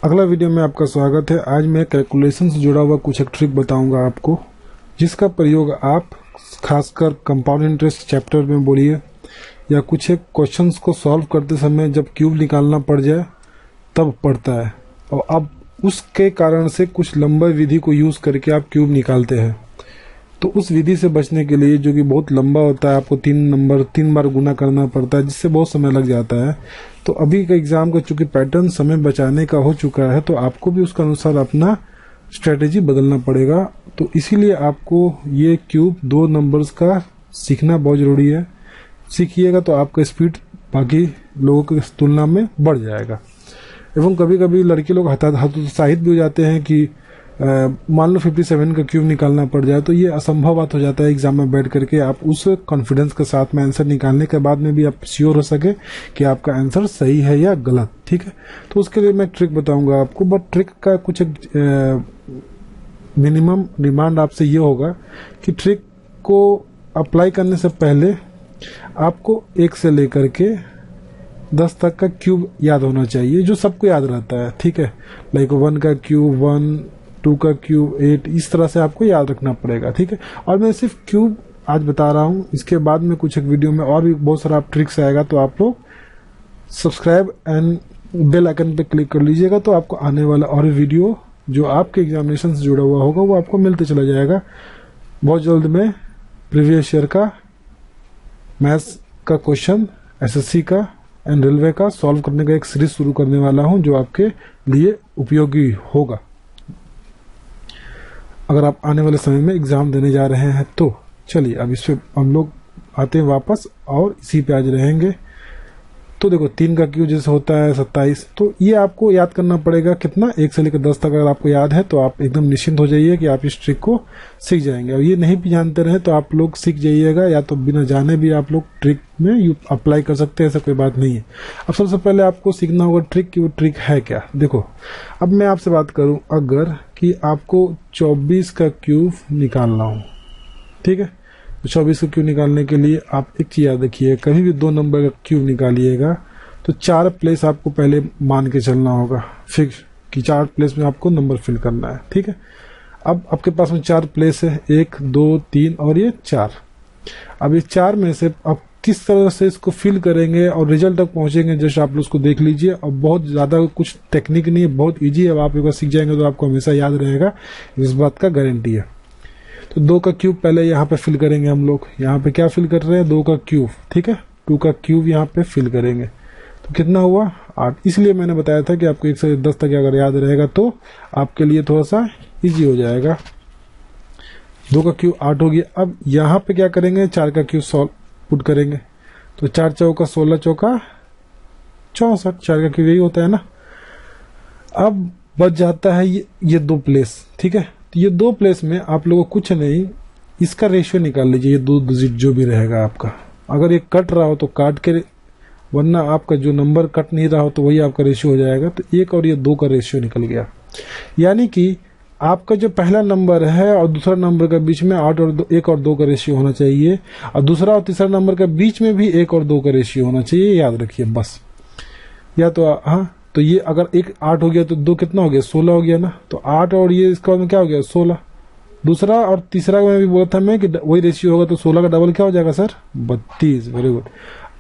अगला वीडियो में आपका स्वागत है। आज मैं कैलकुलेशन से जुड़ा हुआ कुछ एक ट्रिक बताऊंगा आपको, जिसका प्रयोग आप खासकर कंपाउंड इंटरेस्ट चैप्टर में बोलिए या कुछ एक क्वेश्चंस को सॉल्व करते समय जब क्यूब निकालना पड़ जाए तब पड़ता है, और अब उसके कारण से कुछ लंबा विधि को यूज करके आप क्यूब निकालते हैं। तो उस विधि से बचने के लिए, जो कि बहुत लंबा होता है, आपको 3 बार गुना करना पड़ता है, जिससे बहुत समय लग जाता है। तो अभी का एग्जाम का चूंकि पैटर्न समय बचाने का हो चुका है, तो आपको भी उसके अनुसार अपना स्ट्रेटेजी बदलना पड़ेगा। तो इसीलिए आपको ये क्यूब 2 नंबर्स का सीखना बहुत जरूरी है। सीखिएगा तो आपका स्पीड बाकी लोगों की तुलना में बढ़ जाएगा। एवं कभी कभी लड़के लोग हतोत्साहित भी हो जाते हैं कि मान लो 57 का क्यूब निकालना पड़ जाए, तो ये असंभव बात हो जाता है एग्जाम में बैठ करके आप उस कॉन्फिडेंस के साथ में आंसर निकालने के बाद में भी आप श्योर हो सके कि आपका आंसर सही है या गलत। ठीक है, तो उसके लिए मैं ट्रिक बताऊंगा आपको, बट ट्रिक का कुछ मिनिमम डिमांड आपसे ये होगा कि ट्रिक को अप्लाई करने से पहले आपको 1 से लेकर के 10 तक का क्यूब याद होना चाहिए, जो सबको याद रहता है। ठीक है, लाइक 1 का क्यूब 1, 2 का क्यूब 8, इस तरह से आपको याद रखना पड़ेगा। ठीक है, और मैं सिर्फ क्यूब आज बता रहा हूँ, इसके बाद में कुछ एक वीडियो में और भी बहुत सारा ट्रिक्स आएगा, तो आप लोग सब्सक्राइब एंड बेल आइकन पे क्लिक कर लीजिएगा, तो आपको आने वाला और वीडियो जो आपके एग्जामिनेशन से जुड़ा हुआ होगा वो आपको मिलते चला जाएगा। बहुत जल्द में प्रीवियस ईयर का मैथ्स का क्वेश्चन, एसएससी का एंड रेलवे का सॉल्व करने का एक सीरीज शुरू करने वाला हूं, जो आपके लिए उपयोगी होगा अगर आप आने वाले समय में एग्जाम देने जा रहे हैं। तो चलिए अब इस पे हम लोग आते हैं वापस, और इसी पे आज रहेंगे। तो देखो 3 का क्यूब जैसे होता है 27, तो ये आपको याद करना पड़ेगा कितना, 1 से लेकर 10 तक। अगर आपको याद है तो आप एकदम निश्चिंत हो जाइए कि आप इस ट्रिक को सीख जाएंगे। और ये नहीं भी जानते रहे तो आप लोग सीख जाइएगा, या तो बिना जाने भी आप लोग ट्रिक में अप्लाई कर सकते हैं, ऐसा कोई बात नहीं है। अब सबसे पहले आपको सीखना होगा ट्रिक की वो ट्रिक है क्या। देखो अब मैं आपसे बात करूं, अगर कि आपको 24 का क्यूब निकालना हो, ठीक है, तो 24 का क्यूब निकालने के लिए आप एक चीज याद रखिए, कभी भी 2 नंबर का क्यूब निकालिएगा तो 4 प्लेस आपको पहले मान के चलना होगा फिक्स, कि 4 प्लेस में आपको नंबर फिल करना है। ठीक है, अब आपके पास में 4 प्लेस है, 1, 2, 3 और ये 4। अब ये 4 में से आप किस तरह से इसको फिल करेंगे और रिजल्ट तक पहुंचेंगे, जैसे आप लोग उसको देख लीजिए। और बहुत ज्यादा कुछ टेक्निक नहीं है, बहुत इजी है। अब आप एक बार सीख जाएंगे तो आपको हमेशा याद रहेगा, इस बात का गारंटी है। तो 2 का क्यूब पहले यहाँ पे फिल करेंगे हम लोग। यहाँ पे क्या फिल कर रहे हैं, 2 का क्यूब। ठीक है, 2 का क्यूब यहाँ पे फिल करेंगे, तो कितना हुआ 8। इसलिए मैंने बताया था कि आपको 1 से 10 तक अगर याद रहेगा तो आपके लिए थोड़ा सा इजी हो जाएगा। 2 का क्यूब 8 हो गया। अब यहाँ पे क्या करेंगे, 4 का क्यूब सॉल्व पुट करेंगे, तो 4 चौका 16, चौका 64, 4 का क्यूब यही होता है ना। अब बच जाता है ये 2 प्लेस। ठीक है, तो ये 2 प्लेस में आप लोगों को कुछ नहीं, इसका रेशियो निकाल लीजिए, ये 2 डिजिट जो भी रहेगा आपका। अगर ये कट रहा हो तो काट के, वरना आपका जो नंबर कट नहीं रहा हो तो वही आपका रेशियो हो जाएगा। तो 1 और ये 2 का रेशियो निकल गया, यानी कि आपका जो पहला नंबर है और दूसरा नंबर के बीच में 1 और 2 का रेशियो होना चाहिए, और दूसरा और तीसरा नंबर के बीच में भी 1 और 2 का रेशियो होना चाहिए, याद रखिए बस। या तो हाँ, तो ये अगर 1 8 हो गया तो 2 कितना हो गया, 16 हो गया ना। तो 8 और ये इसका में क्या हो गया, 16। दूसरा और तीसरा में भी बोला था मैं कि वही रेशियो होगा, तो 16 का डबल क्या हो जाएगा सर, 32। Very good.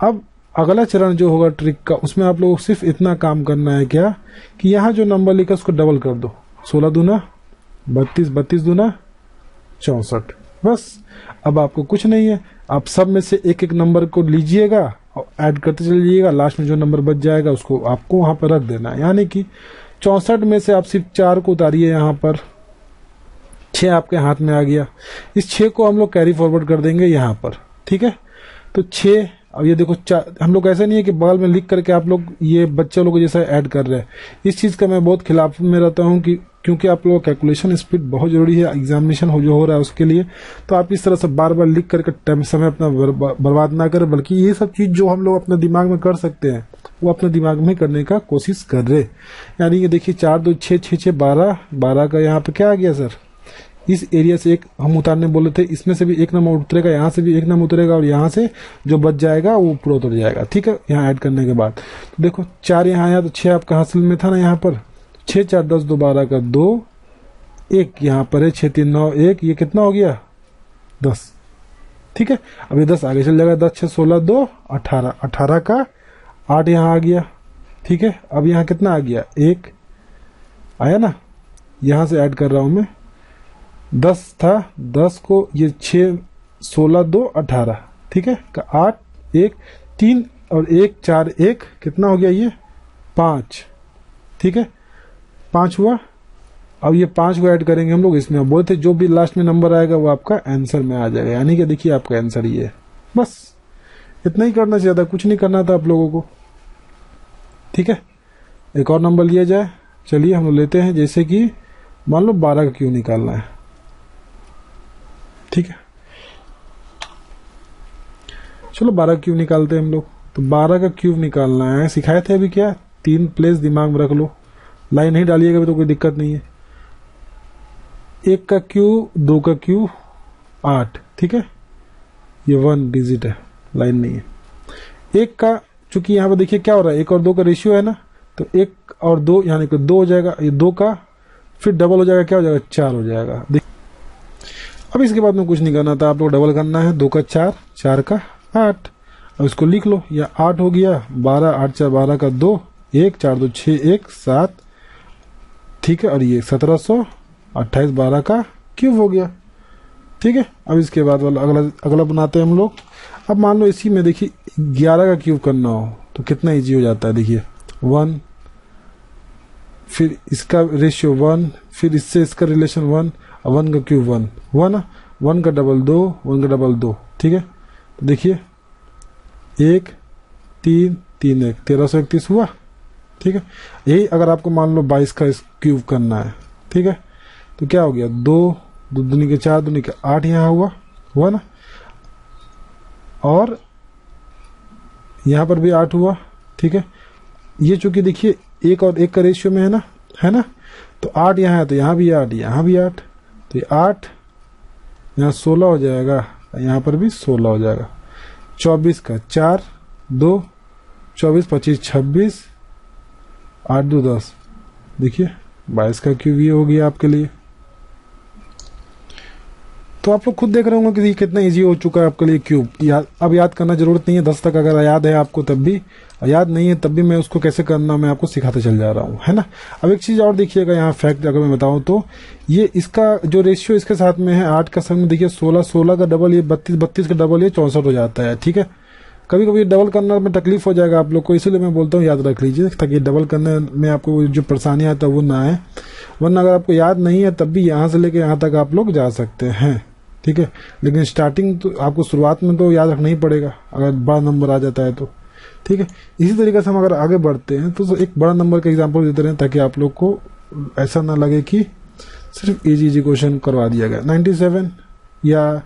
अब अगला चरण जो होगा ट्रिक का, उसमें आप लोगों को सिर्फ इतना काम करना है क्या, कि यहाँ जो नंबर लिखा उसको डबल कर दो। 16 दूना 32, 32 दूना 64, बस। अब आपको कुछ नहीं है, आप सब में से एक एक नंबर को लीजिएगा और ऐड करते चलिएगा, लास्ट में जो नंबर बच जाएगा उसको आपको वहां पर रख देना है। यानी कि 64 में से आप सिर्फ 4 को उतारिए, यहाँ पर 6 आपके हाथ में आ गया। इस 6 को हम लोग कैरी फॉरवर्ड कर देंगे यहाँ पर। ठीक है, तो 6। अब ये देखो, हम लोग ऐसा नहीं है कि बगल में लिख करके आप लोग ये बच्चे लोग जैसा ऐड कर रहे हैं। इस चीज का मैं बहुत खिलाफ में रहता हूँ, कि क्योंकि आप लोगों का कैलकुलेशन स्पीड बहुत जरूरी है एग्जामिनेशन जो हो रहा है उसके लिए। तो आप इस तरह से बार बार लिख करके टाइम समय अपना बर्बाद ना करें, बल्कि ये सब चीज जो हम लोग अपने दिमाग में कर सकते हैं वो अपने दिमाग में करने का कोशिश कर रहे। यानी कि देखिए 4 2 6 6 6 12, 12 का यहाँ पे क्या आ गया सर, इस एरिया से एक हम उतारने बोले थे, इसमें से भी एक नंबर उतरेगा, यहाँ से भी एक नंबर उतरेगा, और यहाँ से जो बच जाएगा वो पूरा उतर जाएगा। ठीक है, यहाँ ऐड करने के बाद तो देखो 4 यहाँ आया तो 6 आपका हासिल में था ना, यहाँ पर 6 4 10 2 12 का 2, 1 यहाँ पर है, 6 3 9 1, ये कितना हो गया 10। ठीक है, अब ये 10 आगे चल जाएगा, 10 6 16 2 18, 18 का 8 यहाँ आ गया। ठीक है, अब यहाँ कितना आ गया 1 आया ना, यहाँ से ऐड कर रहा हूं मैं, 10 था, 10 को ये 6 16 2 18, ठीक है, का 8 1 3 और 1 4 1 कितना हो गया ये 5। ठीक है, 5 हुआ। अब ये 5 को ऐड करेंगे हम लोग इसमें, बोलते जो भी लास्ट में नंबर आएगा वो आपका आंसर में आ जाएगा, यानी कि देखिए आपका आंसर ये है। बस इतना ही करना चाहिए था, कुछ नहीं करना था आप लोगों को। ठीक है, एक और नंबर लिया जाए, चलिए हम लोग लेते हैं, जैसे कि मान लो 12 का क्यूब निकालना है। ठीक है, चलो 12 का क्यूब निकालते हैं हम लोग। तो 12 का क्यूब निकालना है, सिखाए थे अभी क्या, 3 प्लेस दिमाग में रख लो, लाइन नहीं डालिएगा भी तो कोई दिक्कत नहीं है। 1 का क्यूब, 2 का क्यूब 8, ठीक है, ये 1 डिजिट है, लाइन नहीं है। 1 का, चूंकि यहाँ पर देखिए क्या हो रहा है, 1 और 2 का रेशियो है ना, तो 1 और 2 यानी कि 2 हो जाएगा, ये 2 का फिर डबल हो जाएगा, क्या हो जाएगा 4 हो जाएगा। अब इसके बाद में कुछ नहीं करना था, आप लोग डबल करना है, 2 का 4, 4 का 8। अब इसको लिख लो, या 8 हो गया, 12 8 4 12 का 2, 1 4 2 6 1 7, ठीक है, और ये 1728 12 का क्यूब हो गया। ठीक है, अब इसके बाद वाला अगला बनाते हैं हम लोग। अब मान लो इसी में देखिए 11 का क्यूब करना हो तो कितना इजी हो जाता है, देखिए 1, फिर इसका रेशियो 1, फिर इससे इसका रिलेशन 1, 1 का क्यूब 1 हुआ ना, 1 का डबल 2, 1 का डबल 2। ठीक है, तो देखिए 1 3 3 1 1331 हुआ। ठीक है, यही अगर आपको मान लो 22 का क्यूब करना है, ठीक है, तो क्या हो गया 2 2 दूनी के 4 दूनी के 8 यहाँ हुआ ना, और यहाँ पर भी 8 हुआ। ठीक है, ये चूंकि देखिए 1 और 1 का रेशियो में है ना, तो 8 यहाँ है तो यहाँ भी 8, यहाँ भी 8, तो ये 8 यहाँ 16 हो जाएगा, यहाँ पर भी 16 हो जाएगा। 24 का 4 2 24 25 26 8 2 10, देखिए 22 का क्यूब ये हो गया आपके लिए। तो आप लोग खुद देख रहे होंगे कि कितना इजी हो चुका है आपके लिए क्यूब। अब याद करना जरूरत नहीं है, 10 तक अगर याद है आपको तब भी, याद नहीं है तब भी मैं उसको कैसे करना मैं आपको सिखाते चल जा रहा हूँ, है ना। अब एक चीज और देखिएगा, यहाँ फैक्ट अगर मैं बताऊं तो ये इसका जो रेशियो इसके साथ में है 8 का संग में, देखिए 16 16 का डबल ये 32 32 का डबल ये 64 हो जाता है। ठीक है, कभी कभी डबल करना में तकलीफ हो जाएगा आप लोग को, इसलिए मैं बोलता हूँ याद रख लीजिए, ताकि डबल करने में आपको जो परेशानी आता है वो ना आए। वरना अगर आपको याद नहीं है तब भी यहाँ से लेके यहाँ तक आप लोग जा सकते हैं। ठीक है, लेकिन स्टार्टिंग तो आपको शुरुआत में तो याद रखना ही पड़ेगा अगर बड़ा नंबर आ जाता है तो। ठीक है, इसी तरीके से हम अगर आगे बढ़ते हैं तो एक बड़ा नंबर का एग्जांपल देते रहें, ताकि आप लोग को ऐसा ना लगे कि सिर्फ इजी क्वेश्चन करवा दिया गया। 97 या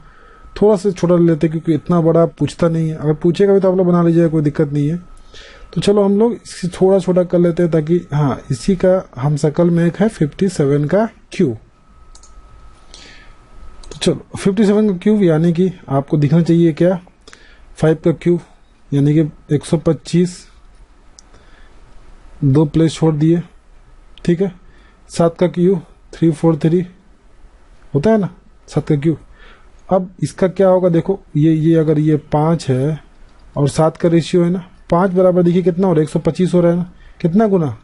थोड़ा सा छोटा लेते, क्योंकि इतना बड़ा पूछता नहीं है, अगर पूछेगा भी तो आप लोग बना लीजिएगा, कोई दिक्कत नहीं है। तो चलो हम लोग इसे थोड़ा छोटा कर लेते हैं, ताकि हाँ इसी का हम शकल में एक है 57 का क्यूब। तो चलो 57 का क्यूब यानी कि आपको दिखना चाहिए क्या, 5 का क्यूब यानी कि 125, 2 प्लेस छोड़ दिए। ठीक है, 7 का क्यूब 343 होता है ना, 7 का क्यूब। अब इसका क्या होगा, देखो ये अगर ये 5 है और 7 का रेशियो है ना, 5 बराबर देखिए कितना हो रहा है 125 हो रहा है ना, कितना गुना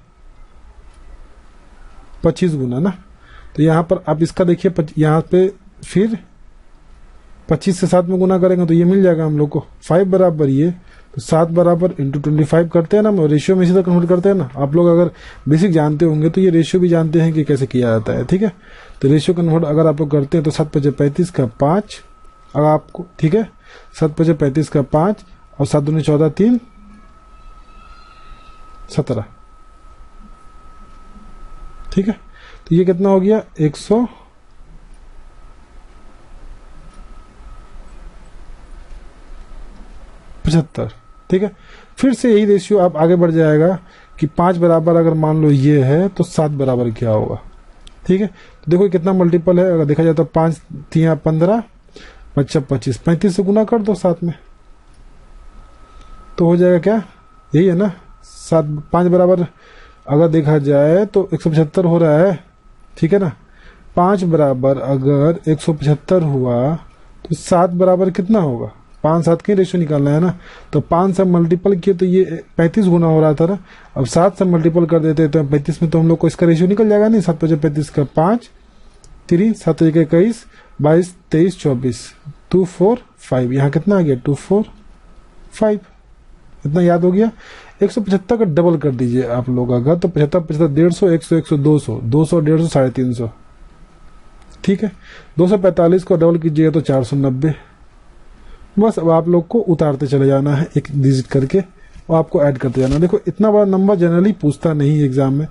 25 गुना ना। तो यहाँ पर आप इसका देखिए यहाँ पे फिर 25 से 7 में गुना करेंगे तो ये मिल जाएगा हम लोग को 5 बराबर ये, तो 7 बराबर इंटू 25 करते हैं ना, रेशियो में इसी तरह कन्वर्ट करते हैं ना। आप लोग अगर बेसिक जानते होंगे तो ये रेशियो भी जानते हैं कि कैसे किया जाता है। ठीक है, तो रेशियो कन्वर्ट अगर आप लोग करते हैं तो 7 5 35 का 5 अगर आपको, ठीक है, 7 5 35 का 5 और 7 दूनी 14 3 17। ठीक है, तो ये कितना हो गया 175। ठीक है, फिर से यही रेशियो आप आगे बढ़ जाएगा कि 5 बराबर अगर मान लो ये है तो 7 बराबर क्या होगा। ठीक है, तो देखो कितना मल्टीपल है, अगर देखा जाए तो 5 3 15 5 25, 35 से गुना कर दो 7 में तो हो जाएगा क्या, यही है ना 7 5 बराबर अगर देखा जाए तो 175 हो रहा है, ठीक है ना। 5 बराबर अगर 175 हुआ तो 7 बराबर कितना होगा, 5 7 की रेशियो निकालना है ना। तो 5 से मल्टीपल किए तो ये 35 गुना हो रहा था ना। अब 7 से मल्टीपल कर देते तो 35 में तो हम लोग को इसका रेशियो निकल जाएगा नहीं। 7 5 35 का 5 3 7 21 22 23 24 2 4 5, यहाँ कितना आ गया 2 4 5, इतना याद हो गया। 175 का डबल कर दीजिए आप लोग अगर, तो 75 75 150 100 100 200 200 150 350, ठीक है। 245 को डबल कीजिएगा तो 490। बस अब आप लोग को उतारते चले जाना है एक डिजिट करके और आपको ऐड करते जाना। देखो इतना बड़ा नंबर जनरली पूछता नहीं एग्जाम में,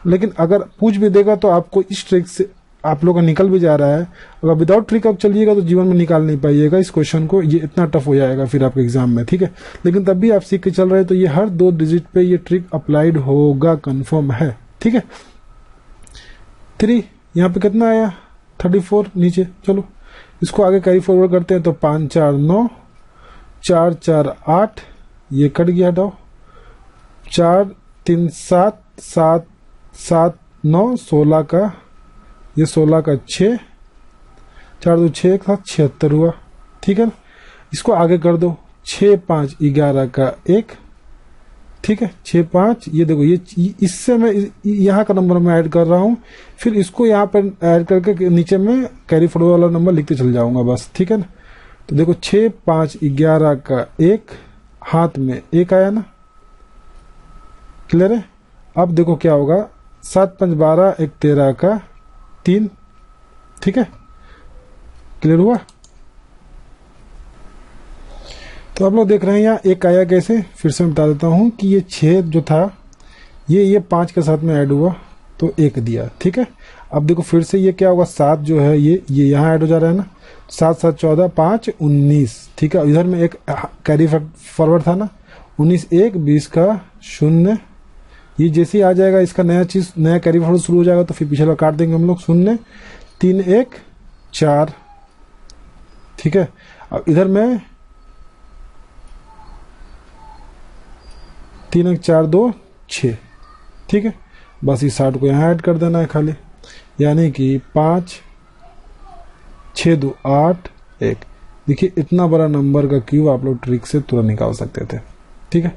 लेकिन अगर पूछ भी देगा तो आपको इस ट्रिक से आप लोग का निकल भी जा रहा है। अगर विदाउट ट्रिक आप चलिएगा तो जीवन में निकाल नहीं पाइएगा इस क्वेश्चन को, ये इतना टफ हो जाएगा फिर आपके एग्जाम में, ठीक है। लेकिन तब भी आप सीख के चल रहे हैं तो ये हर 2 डिजिट पे ये ट्रिक अप्लाइड होगा, कंफर्म है, ठीक है। 3 यहाँ पे कितना आया 34 नीचे। चलो इसको आगे कैरी फॉरवर्ड करते हैं तो 5 4 9 4 4 8, ये कट गया हटाओ, 4 3 7 7 7 9 16 का, ये 16 का 6 4 2 6 का 76 हुआ, ठीक है ना। इसको आगे कर दो 6 5 11 का 1, ठीक है 6 5, ये देखो ये इससे मैं यहाँ का नंबर मैं ऐड कर रहा हूँ, फिर इसको यहाँ पर ऐड करके नीचे में कैरी फॉरवर्ड वाला नंबर लिखते चल जाऊंगा बस, ठीक है ना। तो देखो 6 5 11 का 1, हाथ में 1 आया ना, क्लियर है। अब देखो क्या होगा 7 5 12 1 13 का 3, ठीक है, क्लियर हुआ। तो आप लोग देख रहे हैं यहाँ 1 आया कैसे, फिर से मैं बता देता हूँ कि ये 6 जो था ये 5 के साथ में ऐड हुआ तो 1 दिया, ठीक है। अब देखो फिर से ये क्या होगा 7 जो है ये यहाँ ऐड हो जा रहा है ना, 7 7 14 5 19, ठीक है। इधर में एक कैरी फॉरवर्ड था ना 19 1 20 का 0, ये जैसे ही आ जाएगा इसका नया चीज नया कैरी फॉरवर्ड शुरू हो जाएगा तो फिर पिछला काट देंगे हम लोग 0 3 1 4, ठीक है। अब इधर में 3 1 4 2 6, ठीक है। बस इस 60 को यहाँ ऐड कर देना है खाली, यानी कि 5 6 2 8 1। देखिए इतना बड़ा नंबर का क्यूब आप लोग ट्रिक से तुरंत निकाल सकते थे, ठीक है।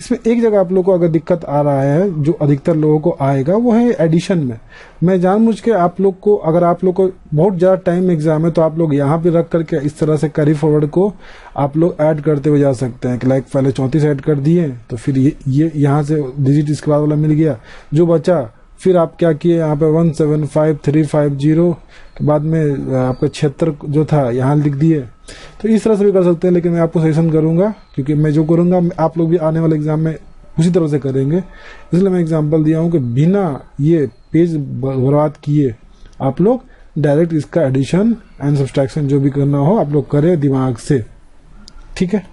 इसमें एक जगह आप लोग को अगर दिक्कत आ रहा है जो अधिकतर लोगों को आएगा वो है एडिशन में। मैं जानबूझ के आप लोग को, अगर आप लोग को बहुत ज़्यादा टाइम एग्जाम है तो आप लोग यहाँ पे रख करके इस तरह से कैरी फॉरवर्ड को आप लोग ऐड करते हुए जा सकते हैं कि लाइक पहले 34 ऐड कर दिए तो फिर ये यहाँ से डिजिट इसके बाद वाला मिल गया जो बचा, फिर आप क्या किए यहाँ पे 175350 के बाद में आपका 76 जो था यहाँ लिख दिए। तो इस तरह से भी कर सकते हैं, लेकिन मैं आपको सजेशन करूंगा क्योंकि मैं जो करूंगा आप लोग भी आने वाले एग्जाम में उसी तरह से करेंगे, इसलिए मैं एग्जांपल दिया हूं कि बिना ये पेज बर्बाद किए आप लोग डायरेक्ट इसका एडिशन एंड सब्सट्रैक्शन जो भी करना हो आप लोग करें दिमाग से, ठीक है।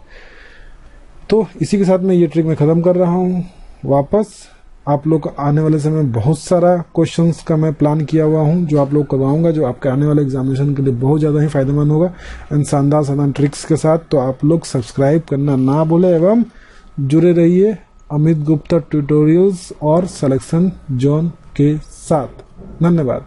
तो इसी के साथ मैं ये ट्रिक मैं खत्म कर रहा हूँ। वापस आप लोग आने वाले समय में बहुत सारा क्वेश्चंस का मैं प्लान किया हुआ हूं जो आप लोग करवाऊंगा, जो आपके आने वाले एग्जामिनेशन के लिए बहुत ज़्यादा ही फायदेमंद होगा एंड शानदार ट्रिक्स के साथ। तो आप लोग सब्सक्राइब करना ना भूलें एवं जुड़े रहिए अमित गुप्ता ट्यूटोरियल्स और सिलेक्शन जोन के साथ। धन्यवाद।